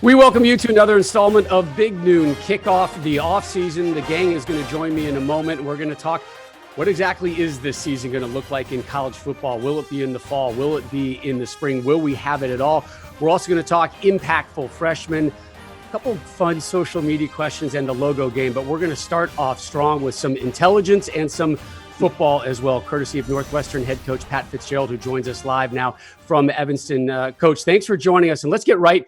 We welcome you to another installment of Big Noon Kickoff, the off-season. The gang is going to join me in a moment. We're going to talk, what exactly is this season going to look like in college football? Will it be in the fall? Will it be in the spring? Will we have it at all? We're also going to talk impactful freshmen, a couple of fun social media questions, and the logo game. But we're going to start off strong with some intelligence and some football as well, courtesy of Northwestern head coach Pat Fitzgerald, who joins us live now from Evanston. Coach, thanks for joining us. And let's get right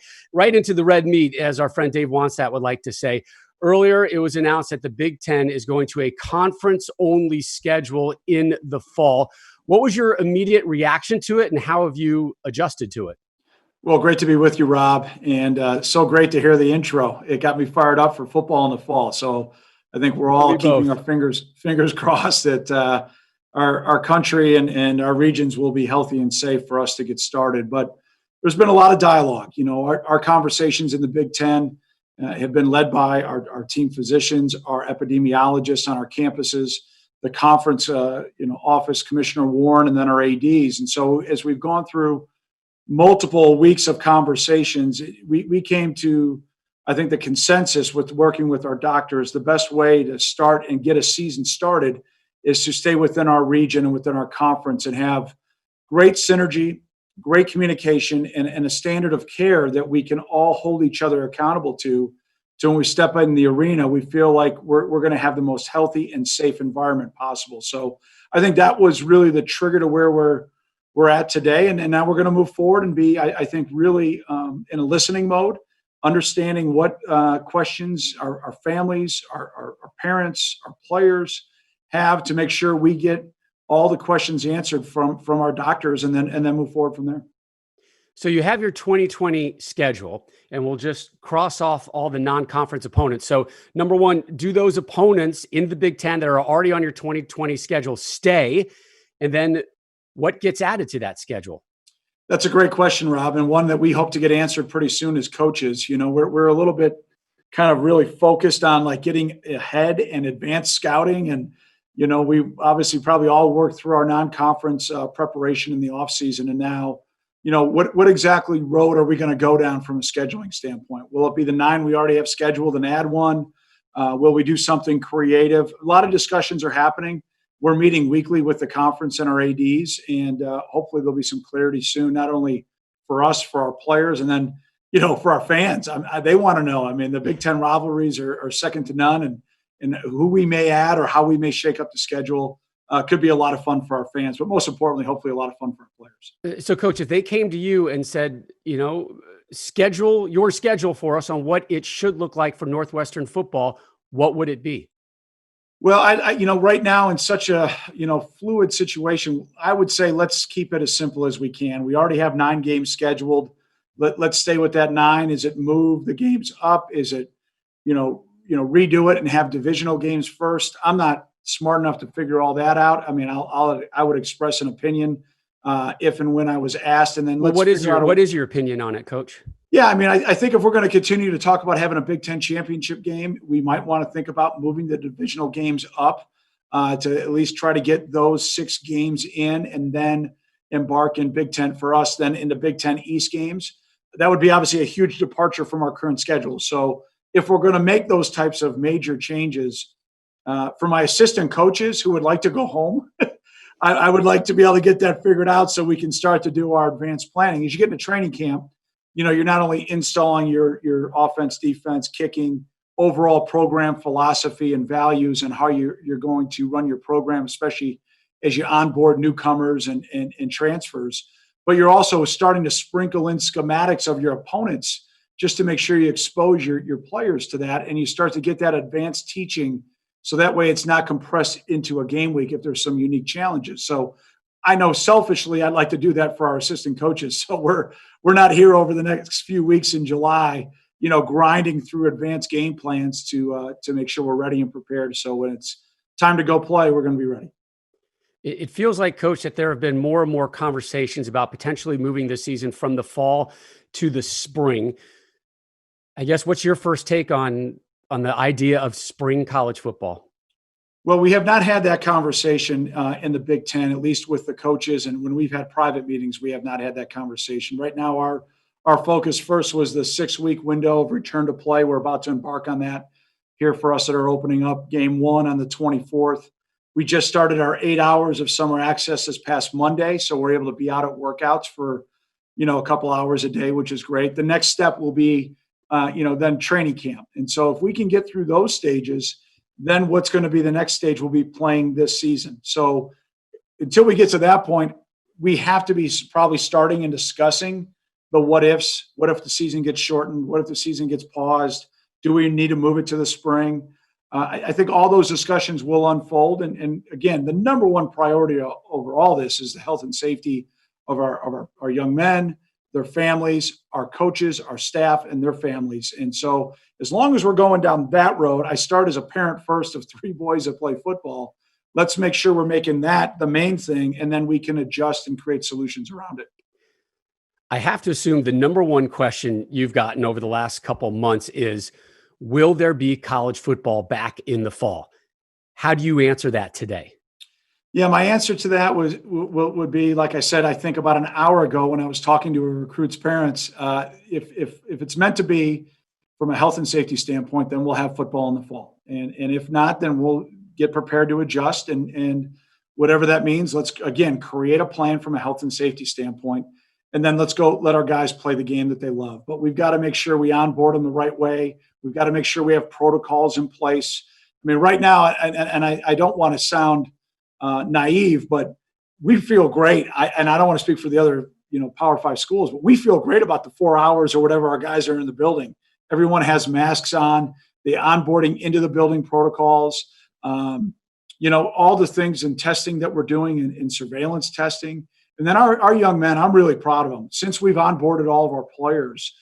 into the red meat, as our friend Dave Wannstedt would like to say. Earlier, it was announced that the Big Ten is going to a conference-only schedule in the fall. What was your immediate reaction to it, and how have you adjusted to it? Well, great to be with you, Rob, and so great to hear the intro. It got me fired up for football in the fall. So I think we're all keeping our fingers crossed that our country and our regions will be healthy and safe for us to get started. But there's been a lot of dialogue. You know, our conversations in the Big Ten have been led by our team physicians, our epidemiologists on our campuses, the conference, office, Commissioner Warren, and then our ADs. And so as we've gone through multiple weeks of conversations, we came to, I think, the consensus with working with our doctors, the best way to start and get a season started is to stay within our region and within our conference and have great synergy, great communication, and a standard of care that we can all hold each other accountable to. So when we step in the arena, we feel like we're going to have the most healthy and safe environment possible. So I think that was really the trigger to where we're at today. And now we're going to move forward and be, I think, really in a listening mode, understanding what questions our families, our parents, our players have to make sure we get all the questions answered from our doctors and then move forward from there. So you have your 2020 schedule, and we'll just cross off all the non-conference opponents. So number one, do those opponents in the Big Ten that are already on your 2020 schedule stay? And then what gets added to that schedule? That's a great question, Rob, and one that we hope to get answered pretty soon as coaches. You know, we're a little bit kind of really focused on like getting ahead and advanced scouting. And, you know, we obviously probably all worked through our non-conference preparation in the offseason. And now, you know, what exactly road are we going to go down from a scheduling standpoint? Will it be the 9 we already have scheduled and add one? Will we do something creative? A lot of discussions are happening. We're meeting weekly with the conference and our ADs, and hopefully there'll be some clarity soon, not only for us, for our players, and then, you know, for our fans. They want to know. I mean, the Big Ten rivalries are second to none, and who we may add or how we may shake up the schedule could be a lot of fun for our fans, but most importantly, hopefully a lot of fun for our players. So, Coach, if they came to you and said, you know, schedule your schedule for us on what it should look like for Northwestern football, what would it be? Well, I right now in such a, fluid situation, I would say let's keep it as simple as we can. We already have 9 games scheduled. Let's stay with that 9. Is it move the games up? Is it, redo it and have divisional games first? I'm not smart enough to figure all that out. I mean, I would express an opinion if and when I was asked, and then what is your opinion on it, Coach? Yeah, I mean, I think if we're going to continue to talk about having a Big Ten championship game, we might want to think about moving the divisional games up to at least try to get those 6 games in and then embark in Big Ten for us, then into Big Ten East games. That would be obviously a huge departure from our current schedule. So if we're going to make those types of major changes, for my assistant coaches who would like to go home, I would like to be able to get that figured out so we can start to do our advanced planning. As you get into training camp, you're not only installing your offense, defense, kicking, overall program philosophy and values and how you're going to run your program, especially as you onboard newcomers and transfers, but you're also starting to sprinkle in schematics of your opponents just to make sure you expose your players to that, and you start to get that advanced teaching so that way it's not compressed into a game week if there's some unique challenges. So I know selfishly I'd like to do that for our assistant coaches. So we're not here over the next few weeks in July, grinding through advanced game plans to make sure we're ready and prepared. So when it's time to go play, we're going to be ready. It feels like, Coach, that there have been more and more conversations about potentially moving the season from the fall to the spring. I guess what's your first take on the idea of spring college football? Well, we have not had that conversation in the Big Ten, at least with the coaches. And when we've had private meetings, we have not had that conversation. Right now, our our focus first was the 6-week window of return to play. We're about to embark on that here for us that are opening up game 1 on the 24th. We just started our 8 hours of summer access this past Monday, so we're able to be out at workouts for, a couple hours a day, which is great. The next step will be, then training camp. And so if we can get through those stages, then what's going to be the next stage will be playing this season. So until we get to that point, we have to be probably starting and discussing the what ifs. What if the season gets shortened? What if the season gets paused? Do we need to move it to the spring? I think all those discussions will unfold. And again, the number one priority over all this is the health and safety of our young men, their families, our coaches, our staff, and their families. And so as long as we're going down that road, I start as a parent first of 3 boys that play football. Let's make sure we're making that the main thing, and then we can adjust and create solutions around it. I have to assume the number one question you've gotten over the last couple months is, will there be college football back in the fall? How do you answer that today? Yeah, my answer to that would be, like I said, I think about an hour ago when I was talking to a recruit's parents, if it's meant to be from a health and safety standpoint, then we'll have football in the fall. And if not, then we'll get prepared to adjust. And whatever that means, let's, again, create a plan from a health and safety standpoint. And then let's go let our guys play the game that they love. But we've got to make sure we onboard them the right way. We've got to make sure we have protocols in place. I mean, right now, and I don't want to sound naive, but we feel great. I don't want to speak for the other, Power 5 schools, but we feel great about the 4 hours or whatever our guys are in the building. Everyone has masks on, the onboarding into the building protocols, all the things and testing that we're doing in surveillance testing. And then our young men, I'm really proud of them. Since we've onboarded all of our players,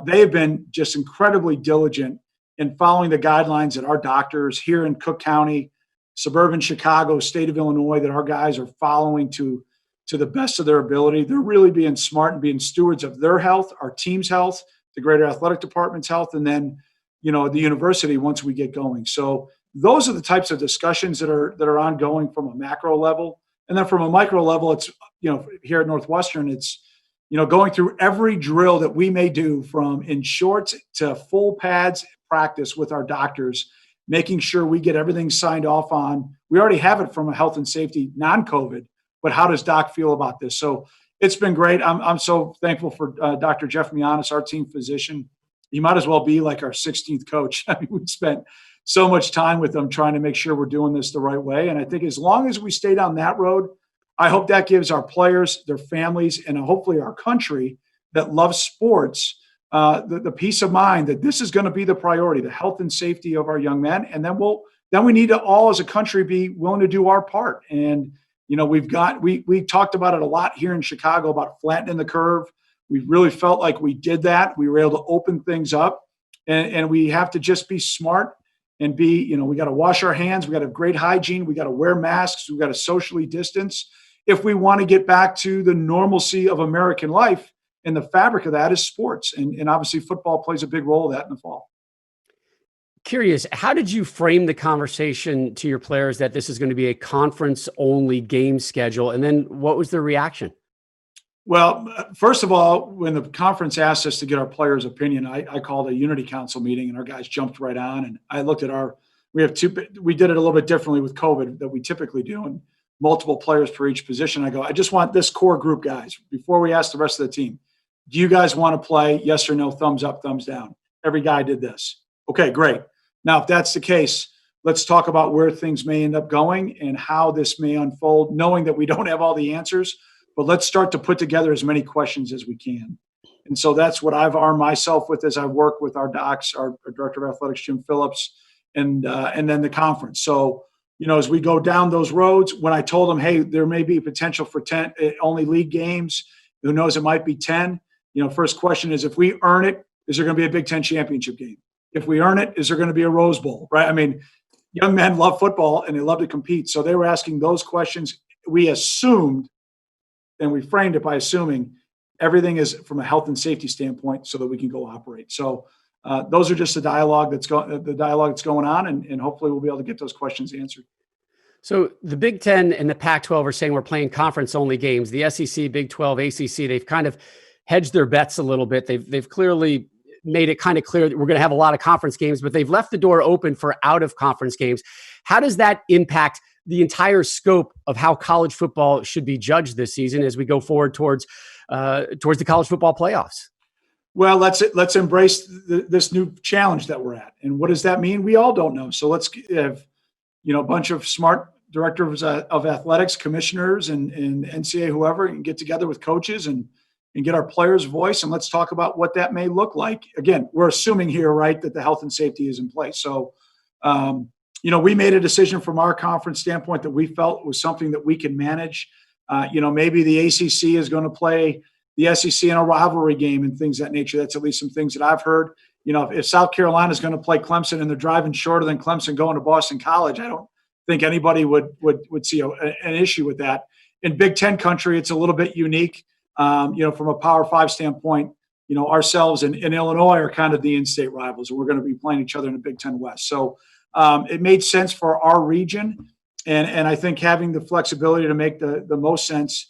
they have been just incredibly diligent in following the guidelines that our doctors here in Cook County, suburban Chicago, state of Illinois, that our guys are following to the best of their ability. They're really being smart and being stewards of their health, our team's health, the greater athletic department's health, and then, the university once we get going. So those are the types of discussions that are ongoing from a macro level. And then from a micro level, it's, here at Northwestern, it's, going through every drill that we may do, from in shorts to full pads practice with our doctors, making sure we get everything signed off on. We already have it from a health and safety non-COVID, but how does Doc feel about this? So it's been great. I'm so thankful for Dr. Jeff Mianis, our team physician. He might as well be like our 16th coach. I mean, we spent so much time with them trying to make sure we're doing this the right way. And I think as long as we stay down that road, I hope that gives our players, their families, and hopefully our country that loves sports the peace of mind that this is going to be the priority, the health and safety of our young men. And then we need to all as a country be willing to do our part. And, we talked about it a lot here in Chicago about flattening the curve. We really felt like we did that. We were able to open things up, and we have to just be smart and be, we got to wash our hands. We got to have great hygiene. We got to wear masks. We got to socially distance if we want to get back to the normalcy of American life. And the fabric of that is sports. And obviously football plays a big role of that in the fall. Curious, how did you frame the conversation to your players that this is going to be a conference-only game schedule? And then what was their reaction? Well, first of all, when the conference asked us to get our players' opinion, I called a unity council meeting, and our guys jumped right on. And I looked at we did it a little bit differently with COVID that we typically do, and multiple players for each position. I go, I just want this core group, guys, before we ask the rest of the team. Do you guys want to play? Yes or no, thumbs up, thumbs down. Every guy did this. Okay, great. Now, if that's the case, let's talk about where things may end up going and how this may unfold, knowing that we don't have all the answers, but let's start to put together as many questions as we can. And so that's what I've armed myself with as I work with our docs, our director of athletics, Jim Phillips, and then the conference. So, as we go down those roads, when I told them, hey, there may be potential for 10 only league games, who knows, it might be 10. First question is, if we earn it, is there going to be a Big Ten championship game? If we earn it, is there going to be a Rose Bowl, right? I mean, young men love football and they love to compete. So they were asking those questions. We assumed, and we framed it by assuming everything is from a health and safety standpoint so that we can go operate. So those are just the dialogue that's going on, and hopefully we'll be able to get those questions answered. So the Big Ten and the Pac-12 are saying we're playing conference-only games. The SEC, Big 12, ACC, they've kind of hedged their bets a little bit. They've clearly made it kind of clear that we're going to have a lot of conference games, but they've left the door open for out of conference games. How does that impact the entire scope of how college football should be judged this season as we go forward towards the college football playoffs? Well, let's embrace this new challenge that we're at. And what does that mean? We all don't know. So let's have, a bunch of smart directors of athletics, commissioners, and NCAA, whoever, and get together with coaches and get our players' voice. And let's talk about what that may look like. Again, we're assuming here, right, that the health and safety is in place. So, we made a decision from our conference standpoint that we felt was something that we can manage. Maybe the ACC is going to play the SEC in a rivalry game and things of that nature. That's at least some things that I've heard. If South Carolina is going to play Clemson and they're driving shorter than Clemson going to Boston College, I don't think anybody would see an issue with that. In Big Ten country, it's a little bit unique. From a Power 5 standpoint, ourselves and Illinois are kind of the in-state rivals, and we're going to be playing each other in the Big Ten West. So it made sense for our region, and I think having the flexibility to make the most sense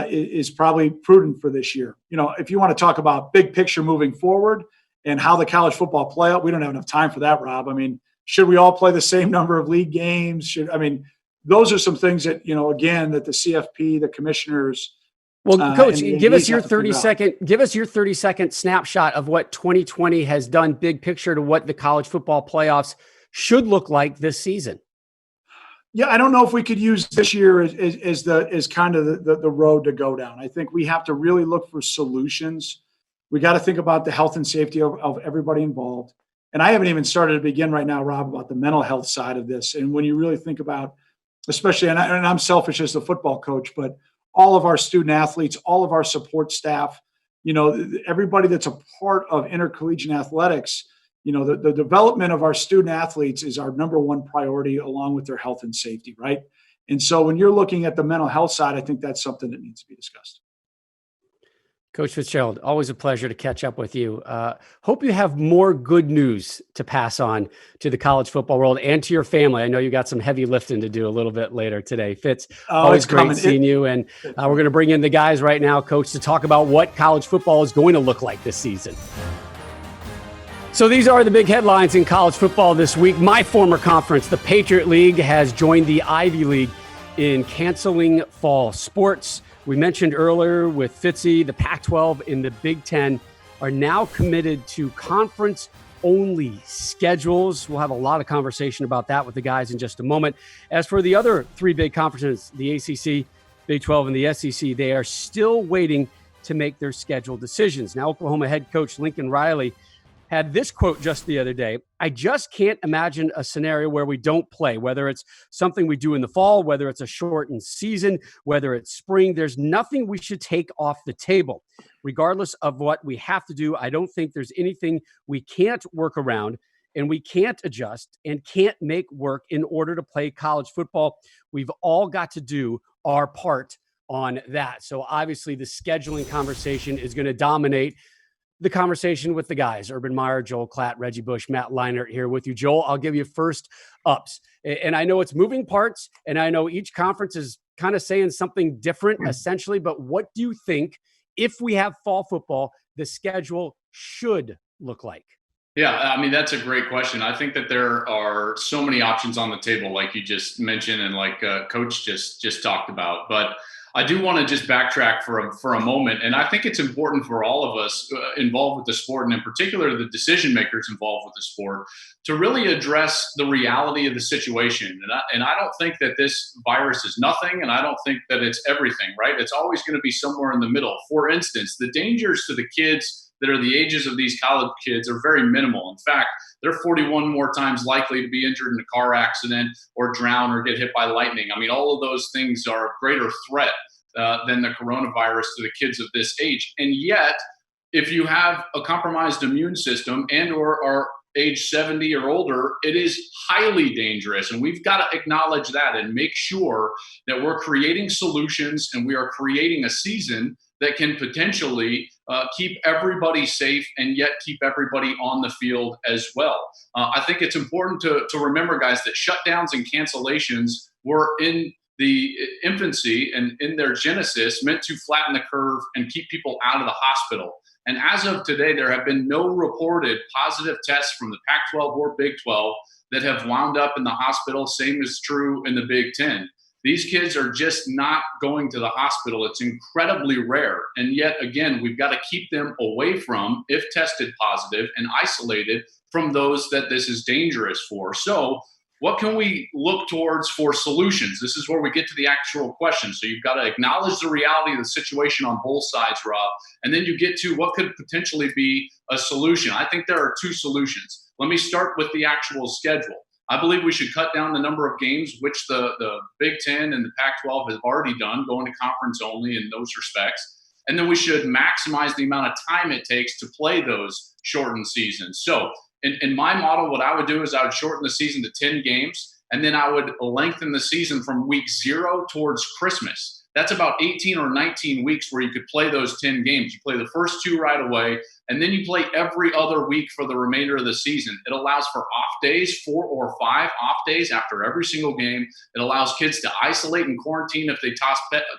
is probably prudent for this year. If you want to talk about big picture moving forward and how the college football playoff, we don't have enough time for that, Rob. I mean, should we all play the same number of league games? Those are some things that, again, that the CFP, the commissioners. Well, Coach, give us your 30-second snapshot of what 2020 has done, big picture, to what the college football playoffs should look like this season. Yeah, I don't know if we could use this year as kind of the road to go down. I think we have to really look for solutions. We got to think about the health and safety of everybody involved. And I haven't even started to begin right now, Rob, about the mental health side of this. And when you really think about, especially, and I'm selfish as the football coach, but all of our student athletes, all of our support staff, everybody that's a part of intercollegiate athletics, the development of our student athletes is our number one priority, along with their health and safety, right? And so when you're looking at the mental health side, I think that's something that needs to be discussed. Coach Fitzgerald, always a pleasure to catch up with you. Hope you have more good news to pass on to the college football world and to your family. I know you got some heavy lifting to do a little bit later today. Fitz, always great seeing you. And we're going to bring in the guys right now, Coach, to talk about what college football is going to look like this season. So these are the big headlines in college football this week. My former conference, the Patriot League, has joined the Ivy League in canceling fall sports. We mentioned earlier with Fitzy, the Pac-12 and the Big Ten are now committed to conference-only schedules. We'll have a lot of conversation about that with the guys in just a moment. As for the other three big conferences, the ACC, Big 12, and the SEC, they are still waiting to make their schedule decisions. Now, Oklahoma head coach Lincoln Riley had this quote just the other day: "I just can't imagine a scenario where we don't play, whether it's something we do in the fall, whether it's a shortened season, whether it's spring. There's nothing we should take off the table. Regardless of what we have to do, I don't think there's anything we can't work around and we can't adjust and can't make work in order to play college football. We've all got to do our part on that." So obviously the scheduling conversation is going to dominate the conversation with the guys: Urban Meyer, Joel Klatt, Reggie Bush, Matt Leinart here with you. Joel, I'll give you first ups. And I know it's moving parts, and I know each conference is kind of saying something different essentially, but what do you think, if we have fall football, the schedule should look like? Yeah, I mean, that's a great question. I think that there are so many options on the table, like you just mentioned, and like Coach just talked about. But I do want to just backtrack for a moment. And I think it's important for all of us involved with the sport, and in particular the decision makers involved with the sport, to really address the reality of the situation. And I don't think that this virus is nothing, and I don't think that it's everything, right? It's always going to be somewhere in the middle. For instance, the dangers to the kids that are the ages of these college kids are very minimal. In fact, they're 41 more times likely to be injured in a car accident or drown or get hit by lightning. I mean, all of those things are a greater threat than the coronavirus to the kids of this age. And yet, if you have a compromised immune system and or are age 70 or older, it is highly dangerous. And we've got to acknowledge that and make sure that we're creating solutions and we are creating a season that can potentially keep everybody safe and yet keep everybody on the field as well. I think it's important to remember, guys, that shutdowns and cancellations were in the infancy and in their genesis meant to flatten the curve and keep people out of the hospital. And as of today, there have been no reported positive tests from the Pac-12 or Big 12 that have wound up in the hospital. Same is true in the Big Ten. These kids are just not going to the hospital. It's incredibly rare. And yet again, we've got to keep them away from, if tested positive, and isolated from those that this is dangerous for. So what can we look towards for solutions? This is where we get to the actual question. So you've got to acknowledge the reality of the situation on both sides, Rob, and then you get to what could potentially be a solution. I think there are two solutions. Let me start with the actual schedule. I believe we should cut down the number of games, which the Big Ten and the Pac-12 have already done, going to conference only in those respects. And then we should maximize the amount of time it takes to play those shortened seasons. So in my model, what I would do is I would shorten the season to 10 games, and then I would lengthen the season from week 0 towards Christmas. That's about 18 or 19 weeks where you could play those 10 games. You play the first 2 right away, and then you play every other week for the remainder of the season. It allows for off days, 4 or 5 off days after every single game. It allows kids to isolate and quarantine if they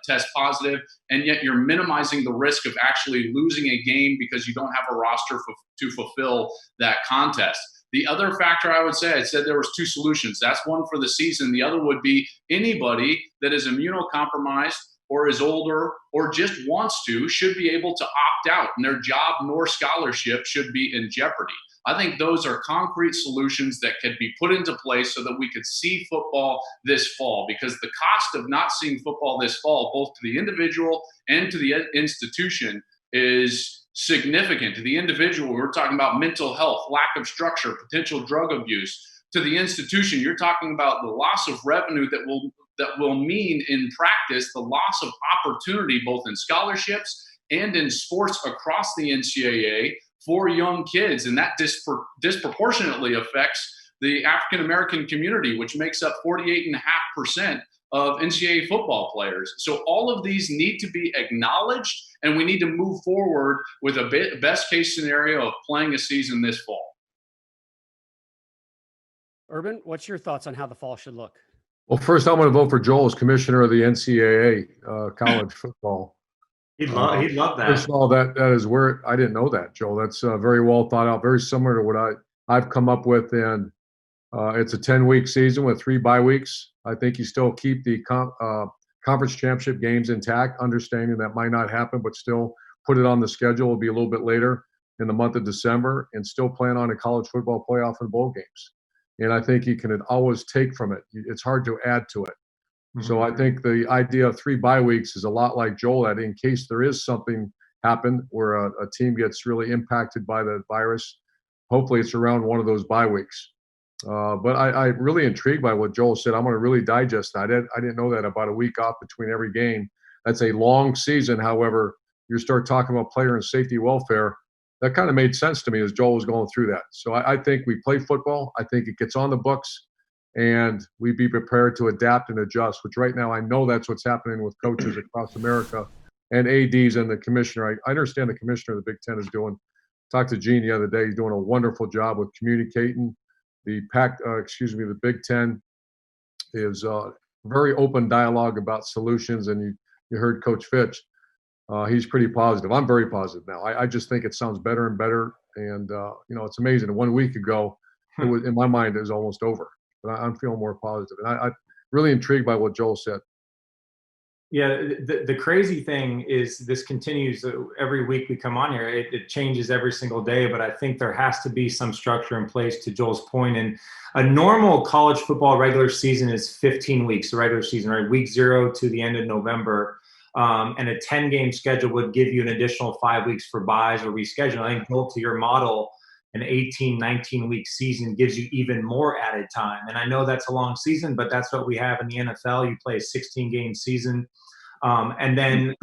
test positive, and yet you're minimizing the risk of actually losing a game because you don't have a roster to fulfill that contest. The other factor I said there was 2 solutions. That's one for the season. The other would be anybody that is immunocompromised or is older or just wants to should be able to opt out, and their job nor scholarship should be in jeopardy. I think those are concrete solutions that could be put into place so that we could see football this fall, because the cost of not seeing football this fall, both to the individual and to the institution, is significant. To the individual, we're talking about mental health, lack of structure, potential drug abuse. To the institution, you're talking about the loss of revenue that will mean in practice the loss of opportunity both in scholarships and in sports across the NCAA for young kids. And that disproportionately affects the African American community, which makes up 48.5% of NCAA football players. So all of these need to be acknowledged, and we need to move forward with a best case scenario of playing a season this fall. Urban, what's your thoughts on how the fall should look? Well, first, I'm going to vote for Joel as commissioner of the NCAA college football. He'd love that. First of all, that is where I didn't know that, Joel. That's very well thought out, very similar to what I've come up with. And it's a 10-week season with 3 bye weeks. I think you still keep the conference championship games intact, understanding that might not happen, but still put it on the schedule. It'll be a little bit later in the month of December, and still plan on a college football playoff and bowl games. And I think you can always take from it. It's hard to add to it. Mm-hmm. So I think the idea of 3 bye weeks is a lot like Joel had, in case there is something happen where a team gets really impacted by the virus. Hopefully it's around one of those bye weeks. But I'm really intrigued by what Joel said. I'm going to really digest that. I didn't know that about a week off between every game. That's a long season. However, you start talking about player and safety welfare. That kind of made sense to me as Joel was going through that. So I think we play football. I think it gets on the books, and we be prepared to adapt and adjust, which right now I know that's what's happening with coaches across America and ADs and the commissioner. I understand the commissioner of the Big Ten is doing, talked to Gene the other day, he's doing a wonderful job with communicating. The Big Ten is very open dialogue about solutions, and you heard Coach Fitch. He's pretty positive. I'm very positive now. I just think it sounds better and better, and it's amazing. 1 week ago, it was, in my mind, it was almost over. But I'm feeling more positive, and I'm really intrigued by what Joel said. Yeah, the crazy thing is this continues every week we come on here. It changes every single day, but I think there has to be some structure in place, to Joel's point. And a normal college football regular season is 15 weeks, the regular season, right? Week 0 to the end of November. And a 10-game schedule would give you an additional 5 weeks for buys or reschedule. I think, Joel, to your model, an 18, 19-week season gives you even more added time. And I know that's a long season, but that's what we have in the NFL. You play a 16-game season. And then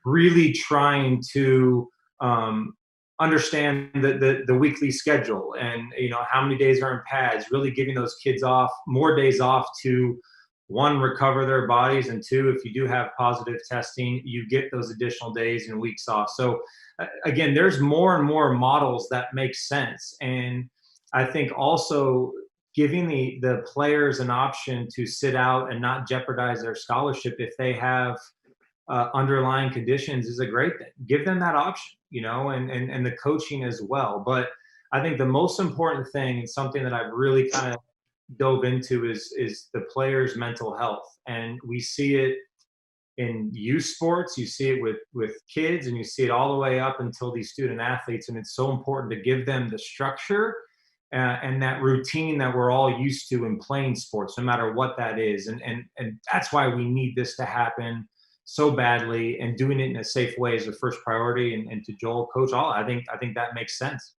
really trying to understand the weekly schedule and, how many days are in pads, really giving those kids more days off to, 1, recover their bodies, and 2, if you do have positive testing, you get those additional days and weeks off. So again, there's more and more models that make sense. And I think also giving the players an option to sit out and not jeopardize their scholarship if they have underlying conditions is a great thing. Give them that option, and the coaching as well. But I think the most important thing, and something that I've really kind of dove into, is the players' mental health. And we see it in youth sports, you see it with kids, and you see it all the way up until these student athletes. And it's so important to give them the structure and that routine that we're all used to in playing sports, no matter what that is. And that's why we need this to happen so badly, and doing it in a safe way is the first priority. And to Joel, Coach, I think that makes sense.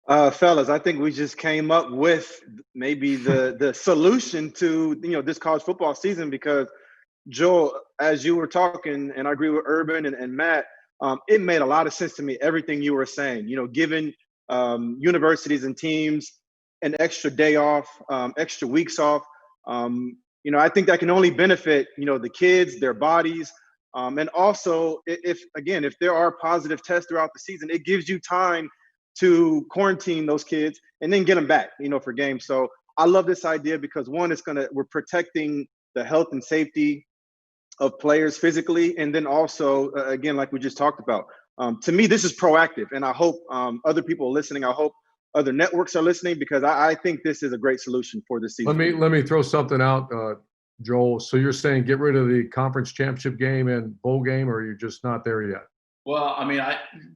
Fellas, I think we just came up with maybe the solution to this college football season, because Joel, as you were talking, and I agree with Urban and Matt, it made a lot of sense to me, everything you were saying. Giving universities and teams an extra day off, extra weeks off. I think that can only benefit the kids, their bodies, and also if there are positive tests throughout the season, it gives you time to quarantine those kids and then get them back, for games. So I love this idea because, one, we're protecting the health and safety of players physically, and then also, again, like we just talked about, to me, this is proactive, and I hope other people are listening. I hope other networks are listening, because I think this is a great solution for this season. Let me throw something out, Joel. So you're saying get rid of the conference championship game and bowl game, or you're just not there yet? Well,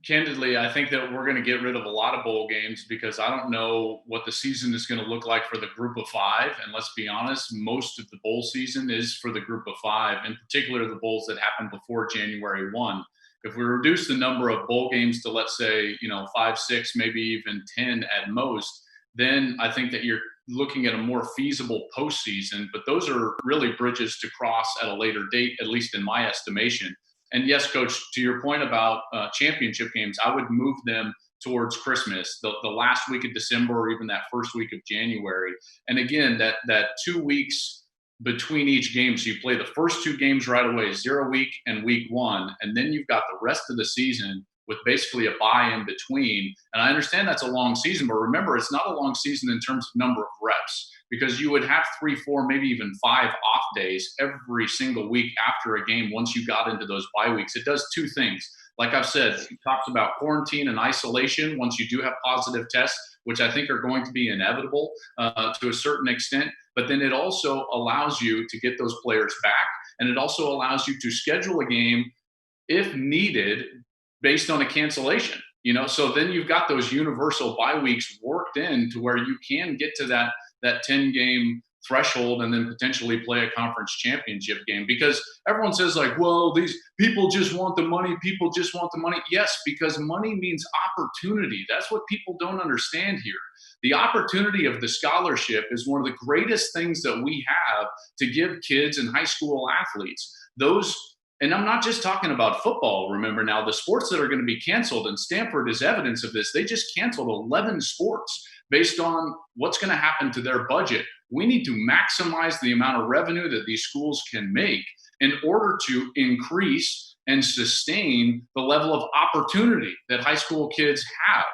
candidly, I think that we're going to get rid of a lot of bowl games, because I don't know what the season is going to look like for the group of five. And let's be honest, most of the bowl season is for the group of five, in particular the bowls that happen before January 1. If we reduce the number of bowl games to, let's say, 5, 6, maybe even 10 at most, then I think that you're looking at a more feasible postseason. But those are really bridges to cross at a later date, at least in my estimation. And yes, Coach, to your point about championship games, I would move them towards Christmas, the last week of December, or even that first week of January. And again, that 2 weeks between each game, so you play the first 2 games right away, 0 week and week 1, and then you've got the rest of the season with basically a bye in between. And I understand that's a long season, but remember, it's not a long season in terms of number of reps, because you would have 3, 4, maybe even 5 off days every single week after a game once you got into those bye weeks. It does 2 things. Like I've said, it talks about quarantine and isolation once you do have positive tests, which I think are going to be inevitable to a certain extent. But then it also allows you to get those players back, and it also allows you to schedule a game if needed based on a cancellation. So then you've got those universal bye weeks worked in to where you can get to that 10-game threshold and then potentially play a conference championship game. Because everyone says, like, well, these people just want the money. People just want the money. Yes, because money means opportunity. That's what people don't understand here. The opportunity of the scholarship is one of the greatest things that we have to give kids and high school athletes. And I'm not just talking about football. Remember now, the sports that are going to be canceled, and Stanford is evidence of this. They just canceled 11 sports based on what's going to happen to their budget. We need to maximize the amount of revenue that these schools can make in order to increase and sustain the level of opportunity that high school kids have.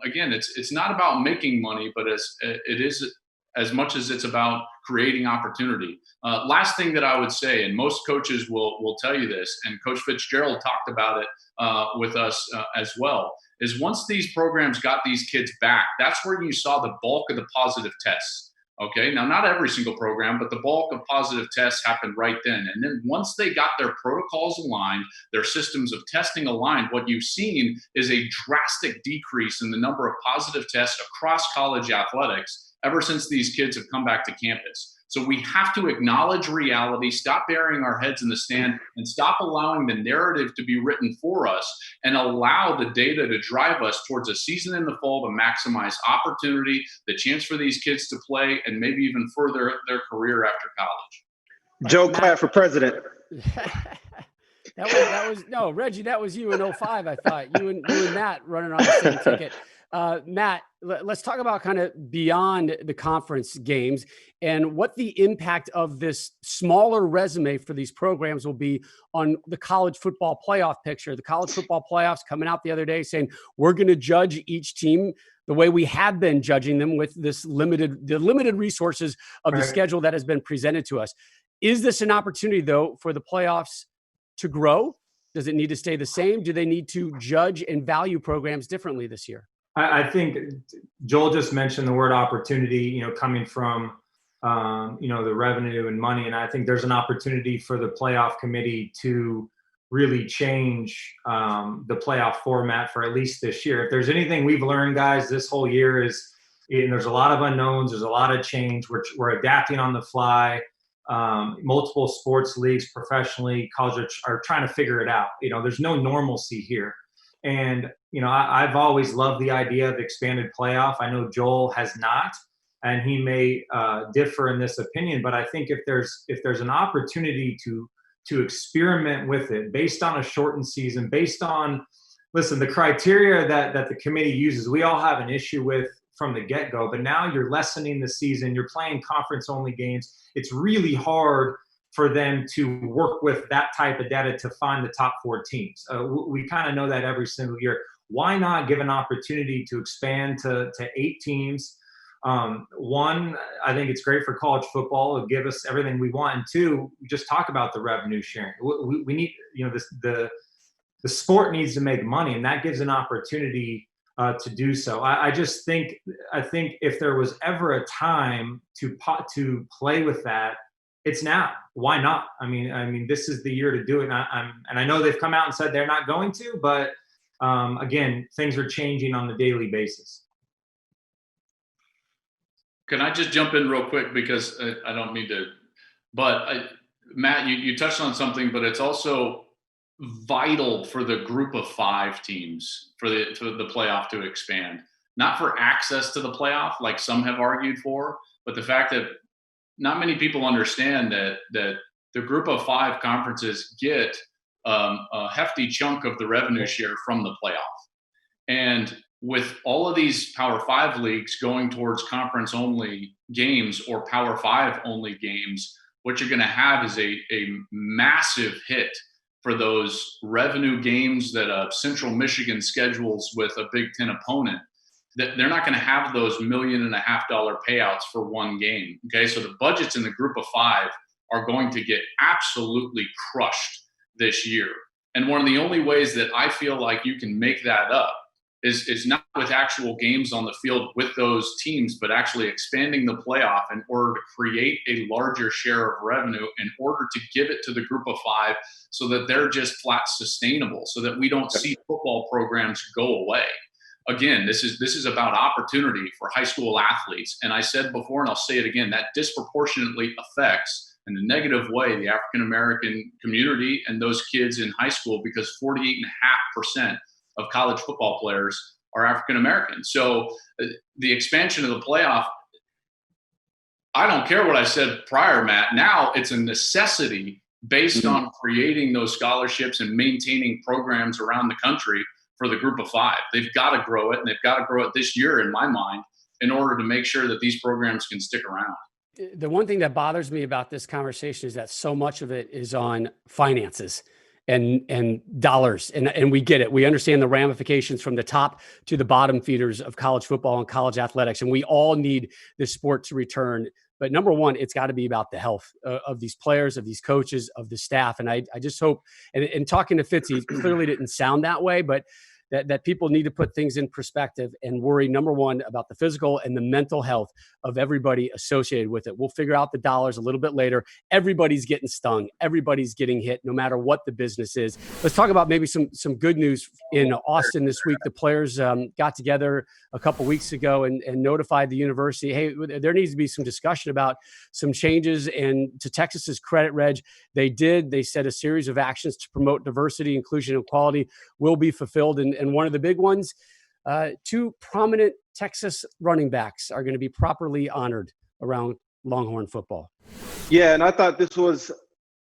Again, it's not about making money, but it is as much as it's about creating opportunity. Last thing that I would say, and most coaches will tell you this, and Coach Fitzgerald talked about it with us as well, is once these programs got these kids back, that's where you saw the bulk of the positive tests. Okay, now not every single program, but the bulk of positive tests happened right then. And then once they got their protocols aligned, their systems of testing aligned, what you've seen is a drastic decrease in the number of positive tests across college athletics ever since these kids have come back to campus. So we have to acknowledge reality, stop burying our heads in the sand, and stop allowing the narrative to be written for us, and allow the data to drive us towards a season in the fall to maximize opportunity, the chance for these kids to play, and maybe even further their career after college. Joe Klatt for president. that was no, Reggie, that was you in 05, I thought. You and Matt running on the same ticket. Matt, let's talk about kind of beyond the conference games and what the impact of this smaller resume for these programs will be on the college football playoff picture. The college football playoffs coming out the other day saying we're going to judge each team the way we have been judging them with the limited resources of the schedule that has been presented to us. Is this an opportunity, though, for the playoffs to grow? Does it need to stay the same? Do they need to judge and value programs differently this year? I think Joel just mentioned the word opportunity, coming from, the revenue and money. And I think there's an opportunity for the playoff committee to really change the playoff format for at least this year. If there's anything we've learned, guys, this whole year is, and there's a lot of unknowns, there's a lot of change. We're adapting on the fly. Multiple sports leagues, professionally, college are trying to figure it out. There's no normalcy here. And, I've always loved the idea of expanded playoff. I know Joel has not, and he may differ in this opinion, but I think if there's an opportunity to experiment with it based on a shortened season, based on, the criteria that the committee uses, we all have an issue with from the get-go, but now you're lessening the season, you're playing conference-only games. It's really hard for them to work with that type of data to find the top 4 teams. We kind of know that every single year. Why not give an opportunity to expand to 8 teams? One, I think it's great for college football. It'll give us everything we want. And 2, we just talk about the revenue sharing. We need, the sport needs to make money, and that gives an opportunity to do so. I think if there was ever a time to play with that, it's now. Why not? I mean, this is the year to do it. And I know they've come out and said they're not going to, but again, things are changing on the daily basis. Can I just jump in real quick, because I don't mean to, but Matt, you touched on something, but it's also vital for the group of 5 teams for the playoff to expand, not for access to the playoff like some have argued for, but the fact that not many people understand that the group of 5 conferences get a hefty chunk of the revenue share from the playoff. And with all of these Power 5 leagues going towards conference only games or Power 5 only games, what you're going to have is a massive hit for those revenue games that Central Michigan schedules with a Big Ten opponent. That they're not going to have those $1.5 million payouts for one game. Okay, so the budgets in the group of 5 are going to get absolutely crushed this year. And one of the only ways that I feel like you can make that up is not with actual games on the field with those teams, but actually expanding the playoff in order to create a larger share of revenue in order to give it to the group of 5 so that they're just flat sustainable, so that we don't see football programs go away. Again, this is about opportunity for high school athletes. And I said before, and I'll say it again, that disproportionately affects in a negative way the African-American community and those kids in high school, because 48.5% of college football players are African-American. So the expansion of the playoff, I don't care what I said prior, Matt. Now it's a necessity based on creating those scholarships and maintaining programs around the country for the group of 5. They've got to grow it, and they've got to grow it this year, in my mind, in order to make sure that these programs can stick around. The one thing that bothers me about this conversation is that so much of it is on finances and dollars. And we get it. We understand the ramifications from the top to the bottom feeders of college football and college athletics. And we all need this sport to return. But number one, it's got to be about the health of these players, of these coaches, of the staff. And I just hope, and talking to Fitz, he clearly didn't sound that way, but that people need to put things in perspective and worry, number one, about the physical and the mental health of everybody associated with it. We'll figure out the dollars a little bit later. Everybody's getting stung. Everybody's getting hit, no matter what the business is. Let's talk about maybe some good news in Austin this week. The players got together a couple weeks ago and notified the university, hey, there needs to be some discussion about some changes. And to Texas's credit, Reg, they said a series of actions to promote diversity, inclusion, and equality will be fulfilled. And one of the big ones, 2 prominent Texas running backs are going to be properly honored around Longhorn football. Yeah, and I thought this was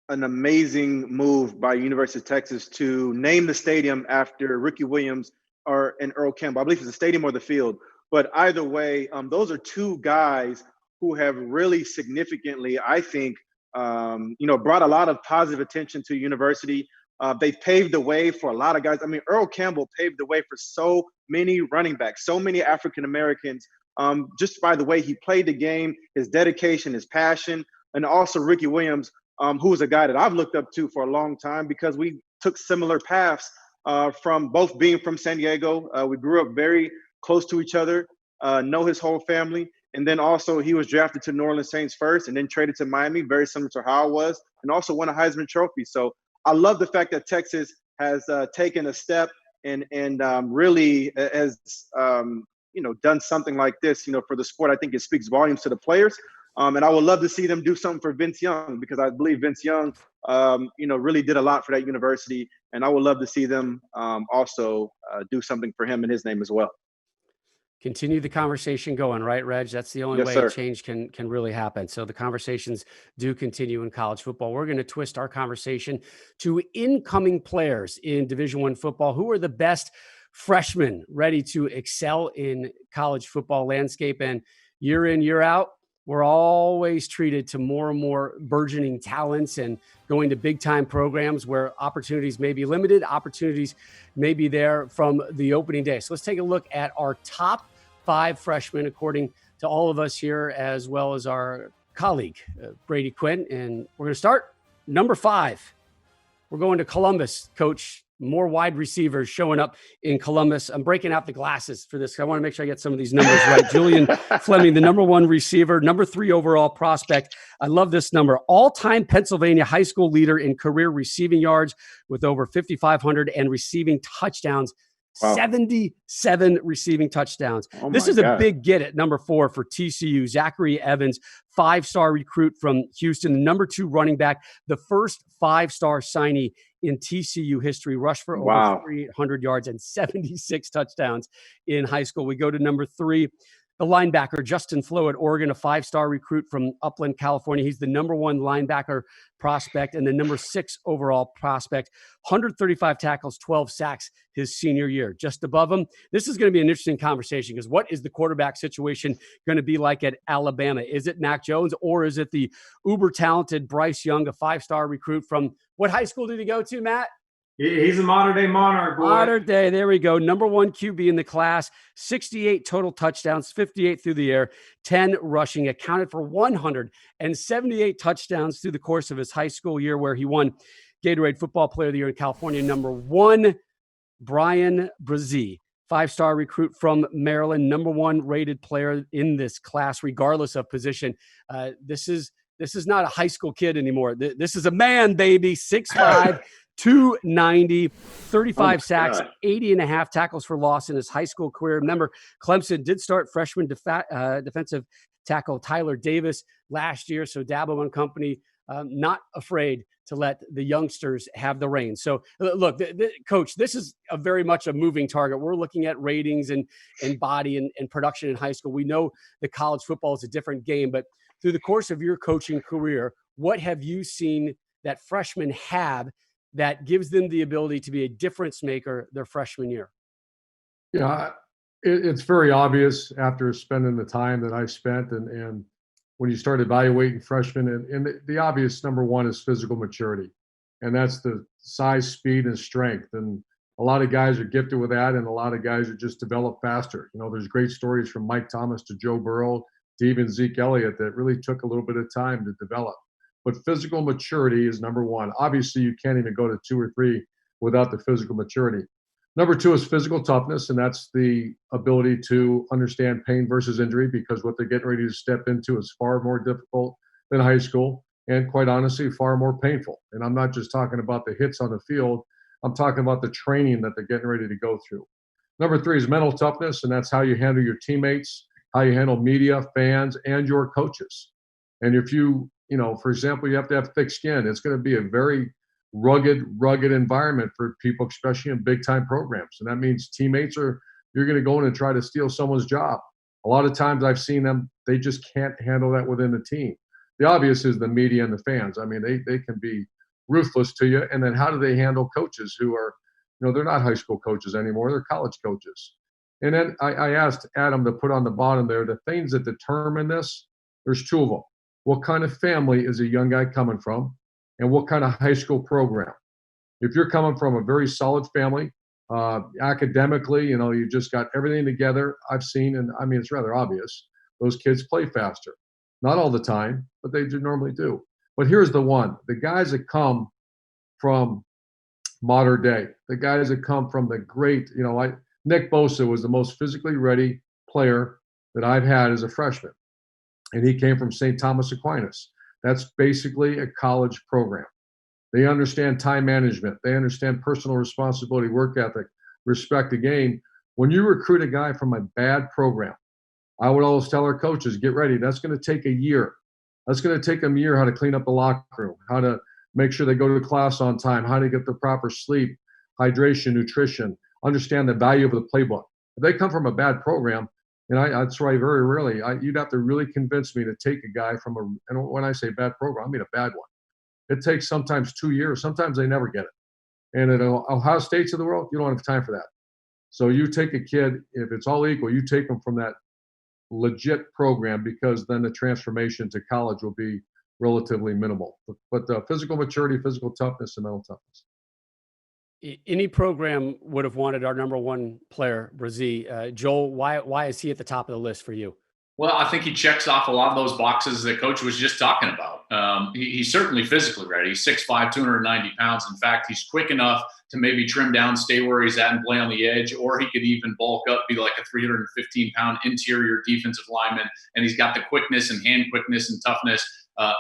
an amazing move by University of Texas to name the stadium after Ricky Williams and Earl Campbell. I believe it's the stadium or the field. But either way, those are 2 guys who have really significantly, I think, brought a lot of positive attention to university. They paved the way for a lot of guys. I mean, Earl Campbell paved the way for so many running backs, so many African Americans, just by the way he played the game, his dedication, his passion, and also Ricky Williams, who was a guy that I've looked up to for a long time because we took similar paths from both being from San Diego. We grew up very close to each other, know his whole family. And then also he was drafted to New Orleans Saints first and then traded to Miami, very similar to how I was, and also won a Heisman Trophy. So I love the fact that Texas has taken a step and really has done something like this, for the sport. I think it speaks volumes to the players. And I would love to see them do something for Vince Young because I believe Vince Young, really did a lot for that university. And I would love to see them also do something for him in his name as well. Continue the conversation going, right, Reg? That's the only Yes, way sir. change can really happen. So the conversations do continue in college football. We're going to twist our conversation to incoming players in Division I football. Who are the best freshmen ready to excel in college football landscape? And year in, year out, we're always treated to more and more burgeoning talents and going to big time programs where opportunities may be limited, opportunities may be there from the opening day. So let's take a look at our top 5 freshmen, according to all of us here, as well as our colleague, Brady Quinn. And we're going to start number 5. We're going to Columbus, Coach. More wide receivers showing up in Columbus. I'm breaking out the glasses for this. I want to make sure I get some of these numbers right. Julian Fleming, the number 1 receiver, number 3 overall prospect. I love this number. All-time Pennsylvania high school leader in career receiving yards with over 5,500 and receiving touchdowns. Wow. 77 receiving touchdowns. This is a big get at number 4 for TCU. Zachary Evans, 5-star recruit from Houston, the number 2 running back, the first 5-star signee in TCU history, rushed for over 300 yards and 76 touchdowns in high school. We go to number 3, the linebacker, Justin Flo at Oregon, a 5-star recruit from Upland, California. He's the number 1 linebacker prospect and the number 6 overall prospect. 135 tackles, 12 sacks his senior year. Just above him, this is going to be an interesting conversation because what is the quarterback situation going to be like at Alabama? Is it Mac Jones or is it the uber-talented Bryce Young, a 5-star recruit from what high school did he go to, Matt? He's a modern-day Monarch, boy. Modern day, there we go. Number 1 QB in the class, 68 total touchdowns, 58 through the air, 10 rushing, accounted for 178 touchdowns through the course of his high school year where he won Gatorade Football Player of the Year in California. Number 1, Brian Brzee, 5-star recruit from Maryland, number 1 rated player in this class, regardless of position. This is not a high school kid anymore. This is a man, baby, 6'5", 290, 35 sacks, 80.5 tackles for loss in his high school career. Remember, Clemson did start freshman defensive tackle Tyler Davis last year, so Dabo and company not afraid to let the youngsters have the reins. So, look, Coach, this is very much a moving target. We're looking at ratings and body and production in high school. We know the college football is a different game, but through the course of your coaching career, what have you seen that freshmen have that gives them the ability to be a difference maker their freshman year? Yeah, it's very obvious after spending the time that I spent and when you start evaluating freshmen, and the obvious number 1 is physical maturity. And that's the size, speed, and strength. And a lot of guys are gifted with that, and a lot of guys are just develop faster. There's great stories from Mike Thomas to Joe Burrow to even Zeke Elliott that really took a little bit of time to develop. But physical maturity is number 1. Obviously, you can't even go to 2 or 3 without the physical maturity. Number 2 is physical toughness, and that's the ability to understand pain versus injury because what they're getting ready to step into is far more difficult than high school and, quite honestly, far more painful. And I'm not just talking about the hits on the field. I'm talking about the training that they're getting ready to go through. Number 3 is mental toughness, and that's how you handle your teammates, how you handle media, fans, and your coaches. And if you for example, you have to have thick skin. It's going to be a very rugged environment for people, especially in big-time programs. And that means teammates you're going to go in and try to steal someone's job. A lot of times I've seen them, they just can't handle that within the team. The obvious is the media and the fans. I mean, they can be ruthless to you. And then how do they handle coaches who are, they're not high school coaches anymore. They're college coaches. And then I asked Adam to put on the bottom there, the things that determine this, there's 2 of them. What kind of family is a young guy coming from? And what kind of high school program? If you're coming from a very solid family, academically, you just got everything together. I've seen, and I mean, it's rather obvious, those kids play faster. Not all the time, but they normally do. But here's the one: the guys that come from modern day, the guys that come from the great, like Nick Bosa was the most physically ready player that I've had as a freshman. And he came from St. Thomas Aquinas. That's basically a college program. They understand time management. They understand personal responsibility, work ethic, respect the game. When you recruit a guy from a bad program, I would always tell our coaches, get ready. That's going to take a year. That's going to take them a year how to clean up the locker room, how to make sure they go to class on time, how to get the proper sleep, hydration, nutrition, understand the value of the playbook. If they come from a bad program, and that's why very rarely, you'd have to really convince me to take a guy from and when I say bad program, I mean a bad one. It takes sometimes 2 years. Sometimes they never get it. And at Ohio States of the world, you don't have time for that. So you take a kid, if it's all equal, you take them from that legit program, because then the transformation to college will be relatively minimal. But the physical maturity, physical toughness, and mental toughness. Any program would have wanted our number one player, Brazee. Joel, why is he at the top of the list for you? Well, I think he checks off a lot of those boxes that Coach was just talking about. He's certainly physically ready. He's 6'5", 290 pounds. In fact, he's quick enough to maybe trim down, stay where he's at, and play on the edge, or he could even bulk up, be like a 315-pound interior defensive lineman. And he's got the quickness and hand quickness and toughness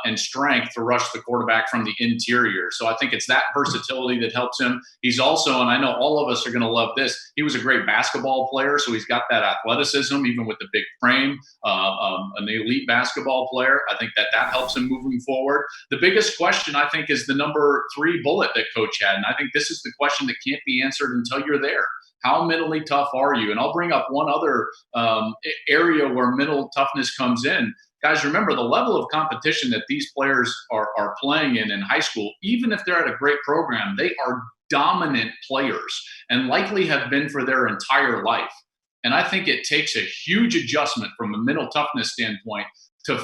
and strength to rush the quarterback from the interior. So I think it's that versatility that helps him. He's also, and I know all of us are going to love this, he was a great basketball player, so he's got that athleticism, even with the big frame, an elite basketball player. I think that helps him moving forward. The biggest question, I think, is the number 3 bullet that Coach had, and I think this is the question that can't be answered until you're there. How mentally tough are you? And I'll bring up one other area where mental toughness comes in. Guys, remember the level of competition that these players are playing in high school. Even if they're at a great program, they are dominant players and likely have been for their entire life. And I think it takes a huge adjustment from a mental toughness standpoint to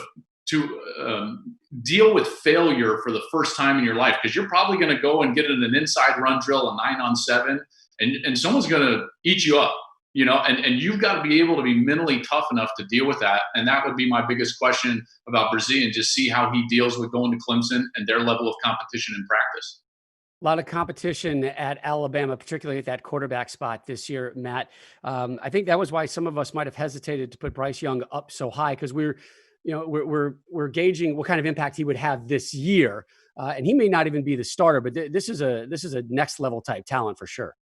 deal with failure for the first time in your life, because you're probably going to go and get in an inside run drill, a 9-on-7, and someone's going to eat you up. And you've got to be able to be mentally tough enough to deal with that. And that would be my biggest question about Brazee, and just see how he deals with going to Clemson and their level of competition in practice. A lot of competition at Alabama, particularly at that quarterback spot this year, Matt. I think that was why some of us might have hesitated to put Bryce Young up so high, because we're gauging what kind of impact he would have this year. And he may not even be the starter, but this is a next level type talent for sure.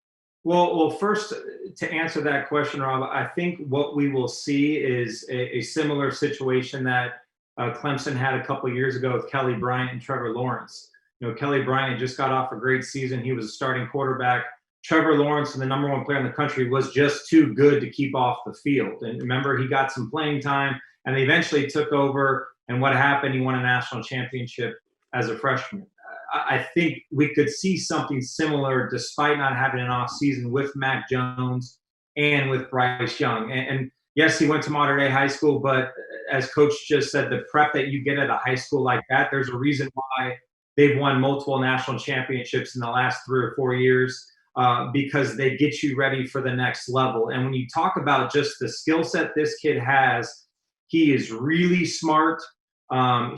Well, first, to answer that question, Rob, I think what we will see is a similar situation that Clemson had a couple of years ago with Kelly Bryant and Trevor Lawrence. Kelly Bryant just got off a great season. He was a starting quarterback. Trevor Lawrence, and the number one player in the country, was just too good to keep off the field. And remember, he got some playing time, and they eventually took over. And what happened? He won a national championship as a freshman. I think we could see something similar, despite not having an off season, with Mac Jones and with Bryce Young. And yes, he went to modern day high school, but as Coach just said, the prep that you get at a high school like that, there's a reason why they've won multiple national championships in the last 3 or 4 years, because they get you ready for the next level. And when you talk about just the skill set this kid has, he is really smart.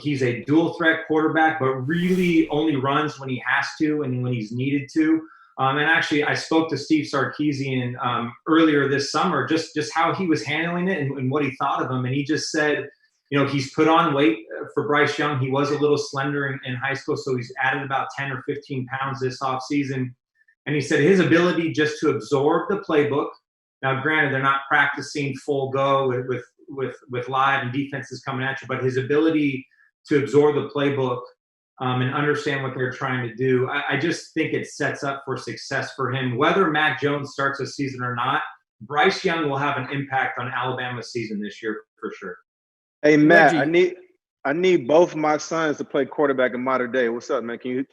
He's a dual threat quarterback, but really only runs when he has to and when he's needed to. And actually, I spoke to Steve Sarkisian earlier this summer, just how he was handling it and what he thought of him. And he just said, he's put on weight for Bryce Young. He was a little slender in high school, so he's added about 10 or 15 pounds this offseason. And he said his ability just to absorb the playbook. Now, granted, they're not practicing full go with live and defenses coming at you, but his ability to absorb the playbook and understand what they're trying to do, I just think it sets up for success for him. Whether Mac Jones starts a season or not, Bryce Young will have an impact on Alabama's season this year for sure. Hey Matt, Reggie, I need both my sons to play quarterback in modern day. What's up, man? Can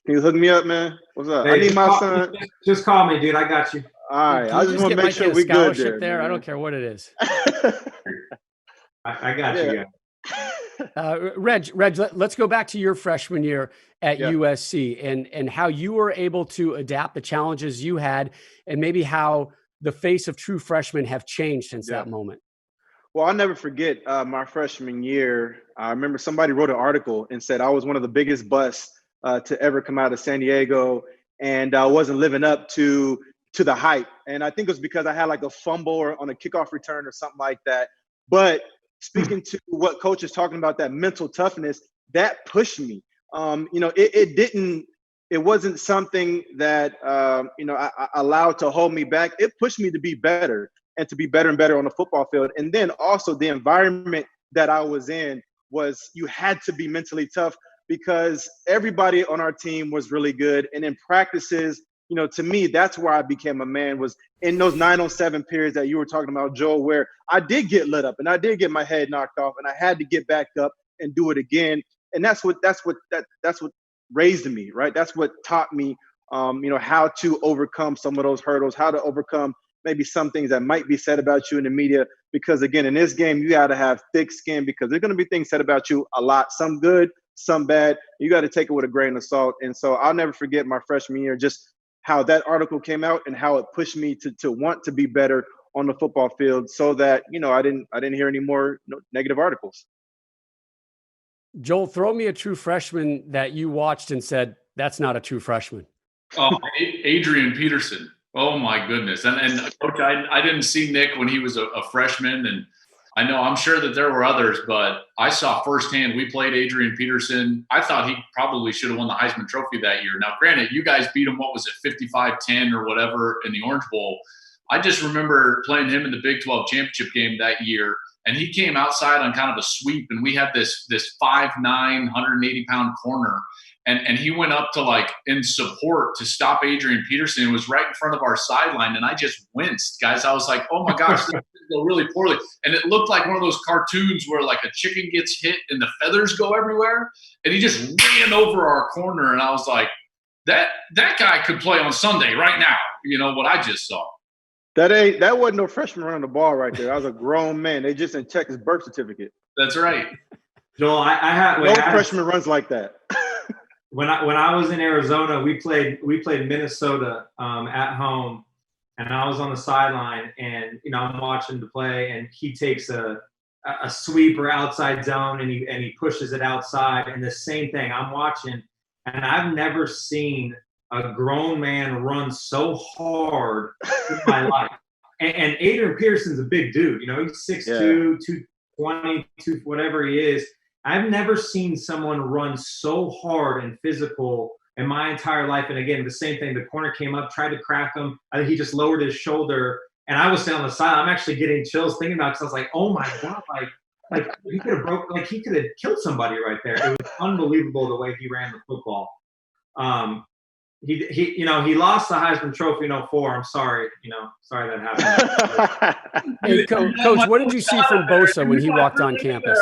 you hook me up, man? What's up? Hey, I need my son. Just call me, dude. I got you. All right, I just want to make sure we good there. I don't care what it is. I got you. Reg, let's go back to your freshman year at USC and how you were able to adapt the challenges you had, and maybe how the face of true freshmen have changed since that moment. Well, I'll never forget my freshman year. I remember somebody wrote an article and said I was one of the biggest busts to ever come out of San Diego, and I wasn't living up to the hype. And I think it was because I had like a fumble or on a kickoff return or something like that. But speaking to what Coach is talking about, that mental toughness, that pushed me. It wasn't something that I allowed to hold me back. It pushed me to be better and to be better and better on the football field. And then also the environment that I was in was, you had to be mentally tough because everybody on our team was really good. And in practices, to me, that's where I became a man, was in those 9-on-7 periods that you were talking about, Joel, where I did get lit up and I did get my head knocked off and I had to get back up and do it again. And that's what raised me, right? That's what taught me, how to overcome some of those hurdles, how to overcome maybe some things that might be said about you in the media. Because again, in this game, you got to have thick skin, because there's going to be things said about you a lot, some good, some bad. You got to take it with a grain of salt. And so I'll never forget my freshman year, just how that article came out and how it pushed me to want to be better on the football field, so that, I didn't hear any more negative articles. Joel, throw me a true freshman that you watched and said, that's not a true freshman. Oh, Adrian Peterson. Oh my goodness. And Coach, I didn't see Nick when he was a freshman, and I'm sure that there were others, but I saw firsthand, we played Adrian Peterson. I thought he probably should have won the Heisman Trophy that year. Now, granted, you guys beat him, what was it, 55-10 or whatever in the Orange Bowl. I just remember playing him in the Big 12 championship game that year, and he came outside on kind of a sweep, and we had this 5'9", 180-pound corner, and he went up to, like, in support to stop Adrian Peterson. It was right in front of our sideline, and I just winced, guys. I was like, oh my gosh, this is going go really poorly. And it looked like one of those cartoons where, like, a chicken gets hit and the feathers go everywhere, and he just ran over our corner, and I was like, that guy could play on Sunday right now, what I just saw. That wasn't no freshman running the ball right there. I was a grown man. They just didn't check his birth certificate. That's right. Joel, I had no freshman runs like that. When I was in Arizona, we played Minnesota at home, and I was on the sideline, and I'm watching the play, and he takes a sweep or outside zone, and he pushes it outside, and the same thing. I'm watching, and I've never seen a grown man run so hard in my life. And Adrian Peterson's a big dude. He's 6'2", 220, whatever he is. I've never seen someone run so hard and physical in my entire life. And again, the same thing. The corner came up, tried to crack him. I think he just lowered his shoulder. And I was sitting on the side. I'm actually getting chills thinking about it, because I was like, oh my God, like he could have killed somebody right there. It was unbelievable the way he ran the football. He lost the Heisman Trophy in 2004. I'm sorry, sorry that happened. Hey, Coach, what did you see from Bosa when he walked on campus?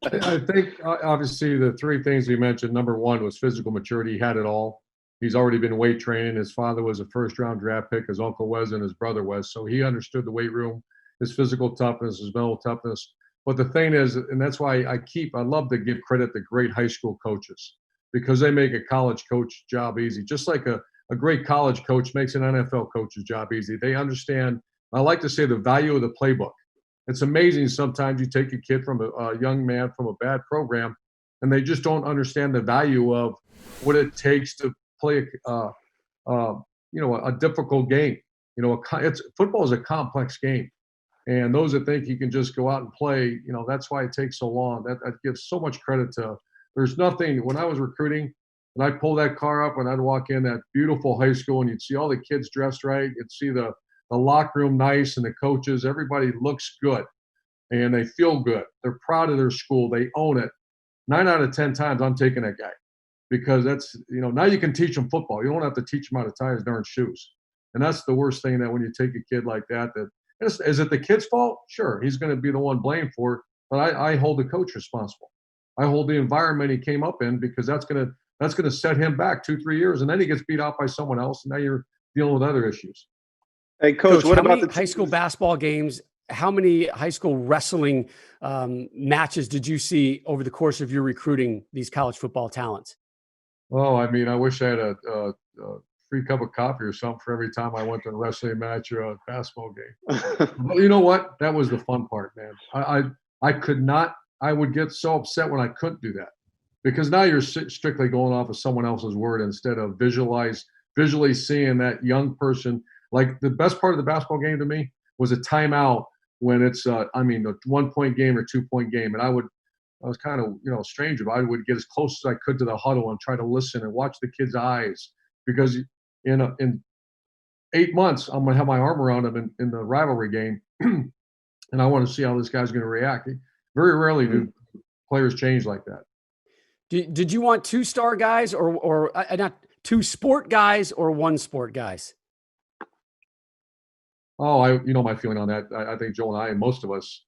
I think obviously the three things we mentioned. Number one was physical maturity. He had it all. He's already been weight training. His father was a first-round draft pick. His uncle was, and his brother was. So he understood the weight room, his physical toughness, his mental toughness. But the thing is, and that's why I love to give credit to great high school coaches, because they make a college coach job easy. Just like a great college coach makes an NFL coach's job easy. They understand, I like to say, the value of the playbook. It's amazing sometimes you take a kid from a young man from a bad program, and they just don't understand the value of what it takes to play a difficult game. Football is a complex game, and those that think you can just go out and play, that's why it takes so long. That gives so much credit to. There's nothing. When I was recruiting, and I'd pull that car up and I'd walk in that beautiful high school, and you'd see all the kids dressed right. You'd see the locker room nice, and the coaches, everybody looks good and they feel good. They're proud of their school. They own it. 9 out of 10 times I'm taking that guy, because that's, now you can teach them football. You don't have to teach them how to tie his darn shoes. And that's the worst thing, that when you take a kid like that, is it the kid's fault? Sure. He's going to be the one blamed for it, but I hold the coach responsible. I hold the environment he came up in, because that's going to set him back 2-3 years, and then he gets beat out by someone else, and now you're dealing with other issues. Hey, Coach, what how about many high school basketball games how many high school wrestling matches did you see over the course of your recruiting these college football talents? Oh, I mean, I wish I had a free cup of coffee or something for every time I went to a wrestling match or a basketball game. But you know what? That was the fun part, man. I could not. I would get so upset when I couldn't do that, because now you're strictly going off of someone else's word instead of visually seeing that young person. Like, the best part of the basketball game to me was a timeout when it's a 1-point game or 2-point game, and I was kind of strange, but I would get as close as I could to the huddle and try to listen and watch the kids' eyes, because in 8 months I'm going to have my arm around them in the rivalry game, and I want to see how this guy's going to react. Very rarely do players change like that. Did you want 2-star guys or not 2 sport guys or 1 sport guys? Oh, my feeling on that. I think Joel and I and most of us,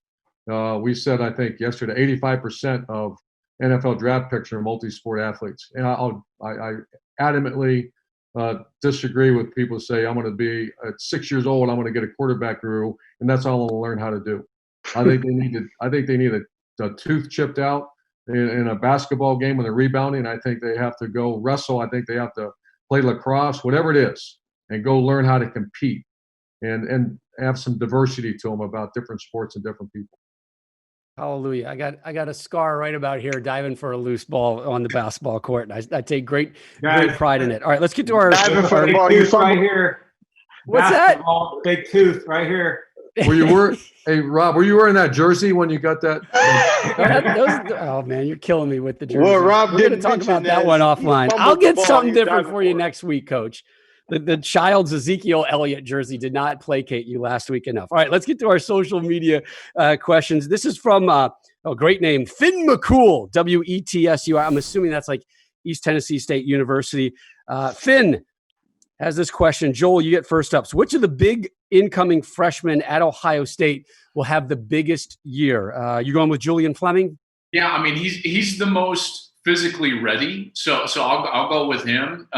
we said, I think yesterday, 85% of NFL draft picks are multi-sport athletes. And I adamantly disagree with people who say, I'm going to be at 6 years old, I'm going to get a quarterback guru, and that's all I'm going to learn how to do. I think they need a tooth chipped out in a basketball game when they're rebounding. I think they have to go wrestle. I think they have to play lacrosse, whatever it is, and go learn how to compete and have some diversity to them about different sports and different people. Hallelujah. I got a scar right about here diving for a loose ball on the basketball court. I take great pride in it. All right, let's get to our diving for the ball. Right here. What's basketball, that? Big tooth right here. Hey, Rob, were you wearing that jersey when you got that? Oh man, you're killing me with the jersey. Well, Rob, we're going to talk about that one offline. I'll get something different for you next week, Coach. The child's Ezekiel Elliott jersey did not placate you last week enough. All right, let's get to our social media questions. This is from great name, Finn McCool, WETSU. I'm assuming that's like East Tennessee State University. Finn has this question. Joel, you get first up. So which of the big incoming freshmen at Ohio State will have the biggest year? You going with Julian Fleming? Yeah, I mean, he's the most physically ready. So I'll go with him.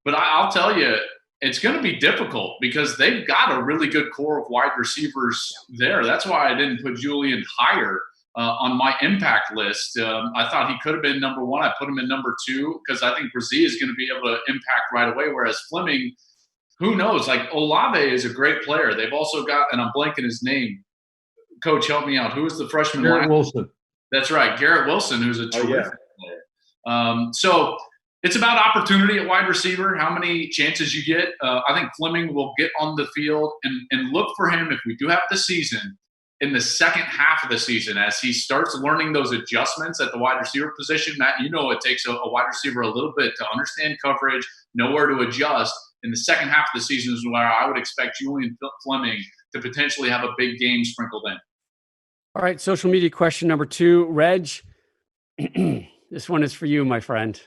But I'll tell you, it's going to be difficult because they've got a really good core of wide receivers there. That's why I didn't put Julian higher on my impact list. I thought he could have been number 1. I put him in number 2 because I think Brazil is going to be able to impact right away, whereas Fleming, who knows? Like, Olave is a great player. They've also got, and I'm blanking his name. Coach, help me out. Who is the freshman? Garrett Wilson. That's right, Garrett Wilson, who's a terrific player. So it's about opportunity at wide receiver, how many chances you get. I think Fleming will get on the field and look for him if we do have the season in the second half of the season as he starts learning those adjustments at the wide receiver position. Matt, it takes a wide receiver a little bit to understand coverage, know where to adjust. In the second half of the season is where I would expect Julian Fleming to potentially have a big game sprinkled in. All right, social media question number 2. Reg, this one is for you, my friend.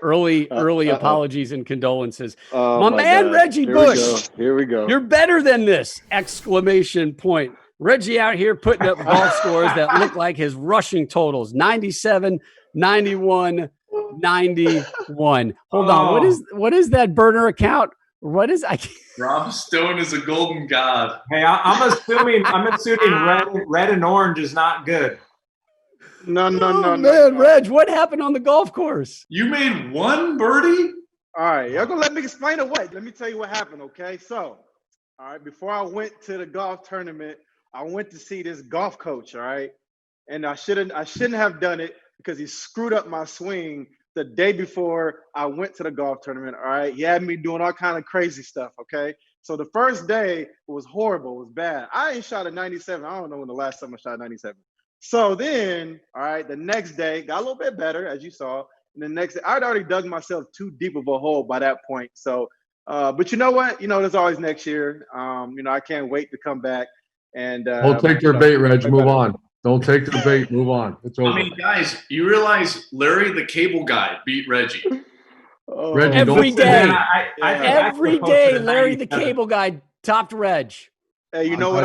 Early apologies and condolences. My man, God. Reggie Bush. Here we go. You're better than this! Exclamation point. Reggie out here putting up golf scores that look like his rushing totals. 97, 91, 91. Hold on. What is that burner account? What is Rob Stone is a golden god. Hey, I'm assuming red and orange is not good. No, man, Reg, what happened on the golf course? You made 1 birdie? All right, y'all gonna let me explain it. Wait, let me tell you what happened, okay? So, all right, before I went to the golf tournament, I went to see this golf coach, all right? And I shouldn't have done it because he screwed up my swing the day before I went to the golf tournament, all right? He had me doing all kind of crazy stuff, okay? So the first day was horrible, it was bad. I ain't shot a 97. I don't know when the last time I shot a 97. So then, all right, the next day got a little bit better, as you saw. And the next day, I'd already dug myself too deep of a hole by that point. So, but you know what? There's always next year. I can't wait to come back. And don't take their bait, Reg. Move on. Don't take their bait. Move on. It's over. I mean, guys, you realize Larry the Cable Guy beat Reggie. Reggie, every day. Every day, Larry the Cable Guy topped Reg. Hey, you know what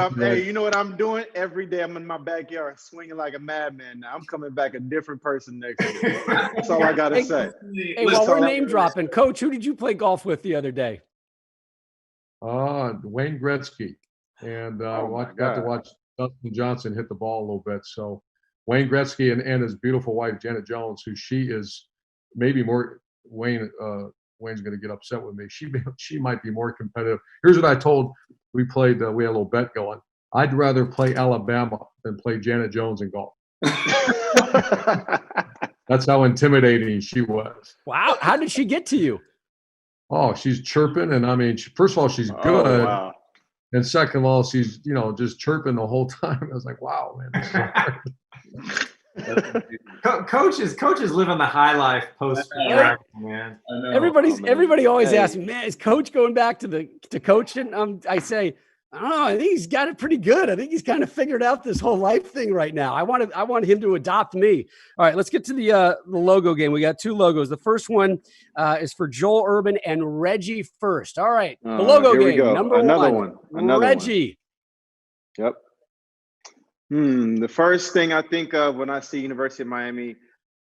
I'm doing? Every day I'm in my backyard swinging like a madman. Now I'm coming back a different person next year. That's all I gotta say. Hey, while we're name dropping, Coach, who did you play golf with the other day? Wayne Gretzky. and got to God. watch Dustin Johnson hit the ball a little bit. So Wayne Gretzky and his beautiful wife Janet Jones, who she is maybe more Wayne's going to get upset with me. She might be more competitive. Here's what I told. We had a little bet going. I'd rather play Alabama than play Janet Jones in golf. That's how intimidating she was. Wow. How did she get to you? Oh, she's chirping. And I mean, first of all, she's good. Oh, wow. And second of all, she's, just chirping the whole time. I was like, wow, man. This is so hard. Coaches live on the high life post man. Everybody always asks me, man, is Coach going back to coaching? I say, I don't know. I think he's got it pretty good. I think he's kind of figured out this whole life thing right now. I want him to adopt me. All right, let's get to the logo game. We got two logos. The first one is for Joel Urban and Reggie first. All right, the logo game. Number one. Reggie. Yep. The first thing I think of when I see University of Miami,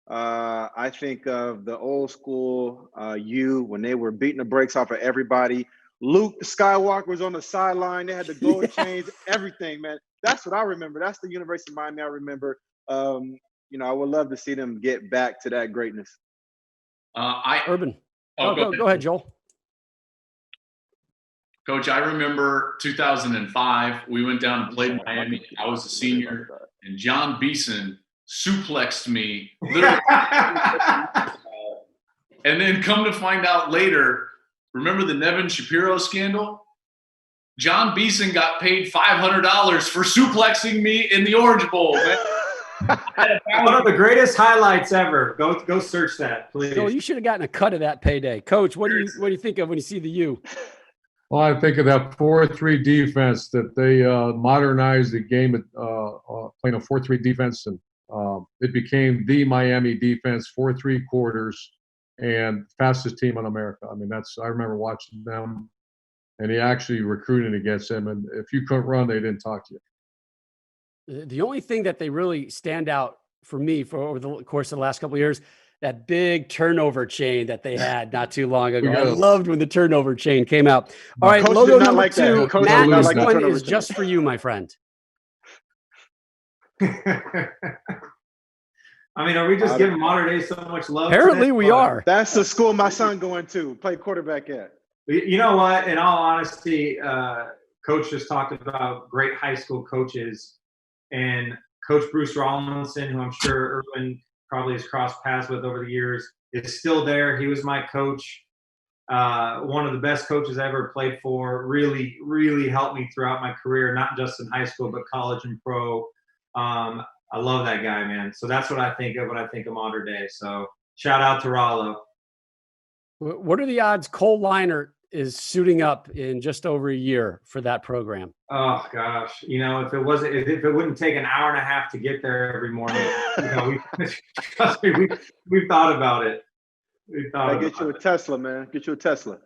I think of the old school when they were beating the brakes off of everybody. Luke Skywalker was on the sideline. They had the gold chains, everything, man. That's what I remember. That's the University of Miami I remember. I would love to see them get back to that greatness. Urban. Go ahead, Joel. Coach, I remember 2005. We went down and played Miami. I was a senior, and John Beeson suplexed me, literally. And then come to find out later, remember the Nevin Shapiro scandal? John Beeson got paid $500 for suplexing me in the Orange Bowl. One of the greatest highlights ever. Go search that, please. So you should have gotten a cut of that payday. Coach, what do you think of when you see the U? Well, I think of that 4-3 defense that they modernized the game playing a 4-3 defense, and it became the Miami defense, 4-3 quarters, and fastest team in America. I mean, I remember watching them, and he actually recruited against them, and if you couldn't run, they didn't talk to you. The only thing that they really stand out for me for over the course of the last couple of years, that big turnover chain that they had not too long ago. I loved when the turnover chain came out. All right, logo number 2. Matt, this one is just for you, my friend. I mean, are we just giving modern day so much love? Apparently we are. That's the school my son going to play quarterback at. You know what? In all honesty, Coach just talked about great high school coaches, and Coach Bruce Rawlinson, who I'm sure Urban probably has crossed paths with over the years, is still there. He was my coach, one of the best coaches I ever played for. Really, really helped me throughout my career, not just in high school, but college and pro. I love that guy, man. So that's what I think of when I think of modern day. So shout out to Rollo. What are the odds Cole Leinart is suiting up in just over a year for that program? Oh gosh, if it wouldn't take an hour and a half to get there every morning, trust me, we've thought about it. Get you a Tesla, man. Get you a Tesla.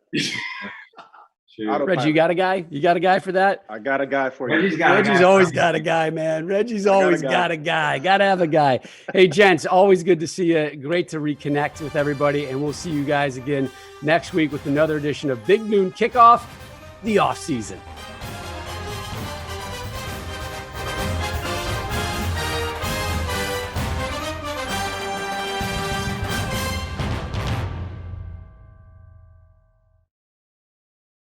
Reggie, you got a guy? You got a guy for that? I got a guy for you. Reggie's always got a guy, man. Reggie's always got a guy. Got to have a guy. Hey, gents, always good to see you. Great to reconnect with everybody. And we'll see you guys again next week with another edition of Big Noon Kickoff, the off season.